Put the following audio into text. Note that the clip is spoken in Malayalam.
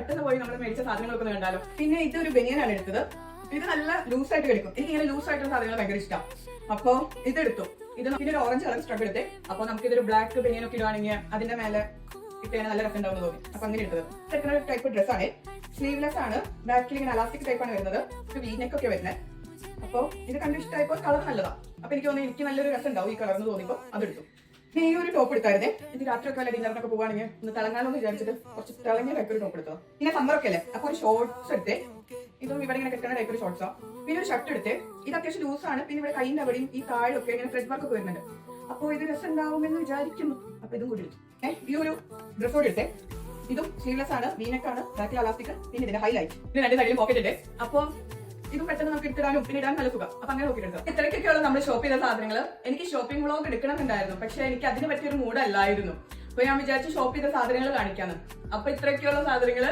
പെട്ടെന്ന് പോയി നമ്മൾ മേടിച്ച സാധനങ്ങളൊക്കെ ഒന്ന് കണ്ടാലോ. പിന്നെ ഇതൊരു ബനിയനാണ് എടുത്തത്. ഇത് നല്ല ലൂസായിട്ട് കിടക്കും. എനിക്ക് ഇങ്ങനെ ലൂസായിട്ടുള്ള സാധനങ്ങൾ ഭയങ്കര ഇഷ്ടം. അപ്പൊ ഇതെടുത്തു. ഇത് പിന്നെ ഒരു ഓറഞ്ച് കളർ സ്ട്രഗ് എടുത്തേ. അപ്പൊ നമുക്ക് ഇതൊരു ബ്ലാക്ക് ബനിയനൊക്കെ ഇടുവാണെങ്കിൽ അതിന്റെ മേലെ ഇട്ടേ നല്ല രസം ഉണ്ടാവുന്ന തോന്നി. അപ്പൊ അങ്ങനെ എടുത്തത്. സെക്കൻഡ് ടൈപ്പ് ഡ്രസ്സാണ്. സ്ലീവ്ലെസ് ആണ്. ബാക്കിൽ ഇങ്ങനെ അലാസ്റ്റിക് ടൈപ്പ് ആണ് വരുന്നത്. ഒരു വീനെക്ക് ഒക്കെ വരുന്നത്. അപ്പൊ ഇത് കണ്ടു ഇഷ്ടമായപ്പോൾ കളർ നല്ലതാ. അപ്പൊ എനിക്ക് തോന്നി എനിക്ക് നല്ലൊരു രസം ഉണ്ടാവും ഈ കളർന്ന് തോന്നിയപ്പോ അതെടുത്തു. ഈ ഒരു ടോപ്പ് എടുത്തായിരുന്നേ. ഇത് രാത്രിയൊക്കെ വല്ല ഡിന്നറിനൊക്കെ പോവാണെങ്കിൽ ഒന്ന് തിളങ്ങാനൊന്ന് വിചാരിച്ചിട്ട് കുറച്ച് തിളങ്ങിയ ടൈപ്പ് ഒരു ടോപ്പ് എടുത്തത്. പിന്നെ സമ്മറൊക്കെ അല്ലേ, അപ്പൊ ഒരു ഷോർട്ട്സ് എടുത്തേ. ഇതും ഇവിടെ ഇങ്ങനെ കെട്ടുന്ന ടൈപ്പ് ഒരു ഷോർട്ട്സാ. പിന്നെ ഒരു ഷർട്ട് എടുത്തേ. ഇത് അത്യാവശ്യം ലൂസാണ്. പിന്നെ ഇവിടെ കൈൻ്റെ അവിടെയും ഈ താഴൊക്കെ ഇങ്ങനെ ത്രെഡ് വർക്ക് ഒക്കെ വരുന്നുണ്ട്. അപ്പോൾ ഇത് രസം ഉണ്ടാവുമെന്ന് വിചാരിക്കുന്നു. അപ്പൊ ഇതും കൂടി എടുത്തു. ഈ ഒരു ഡ്രസ് കൂടി എടുത്തേ. ഇതും സ്ലീവ്ലെസ് ആണ്, വീനെക്കാണ്, ബാക്കിൽ അലാസ്റ്റിക്. പിന്നെ ഇതിന്റെ ഹൈലൈറ്റ് ഇത് രണ്ട് സൈഡിലും പോക്കറ്റ് ഉണ്ട്. അപ്പൊ ഇതും പെട്ടെന്ന് നമുക്ക് എടുത്തിടാനും പിന്നെ ഇടാൻ നല്ല സുഖം. അപ്പൊ അങ്ങനെ നോക്കിയിട്ട് ഇത്രയ്ക്കൊക്കെയുള്ള നമ്മൾ ഷോപ്പ് ചെയ്ത സാധനങ്ങൾ. എനിക്ക് ഷോപ്പിംഗ് വ്ളോഗ് എടുക്കണമെന്നുണ്ടായിരുന്നു, പക്ഷെ എനിക്ക് അതിന് പറ്റിയൊരു മൂഡ് അല്ലായിരുന്നു. അപ്പൊ ഞാൻ വിചാരിച്ചു ഷോപ്പ് ചെയ്ത സാധനങ്ങൾ കാണിക്കാന്ന്. അപ്പൊ ഇത്രയൊക്കെയുള്ള സാധനങ്ങൾ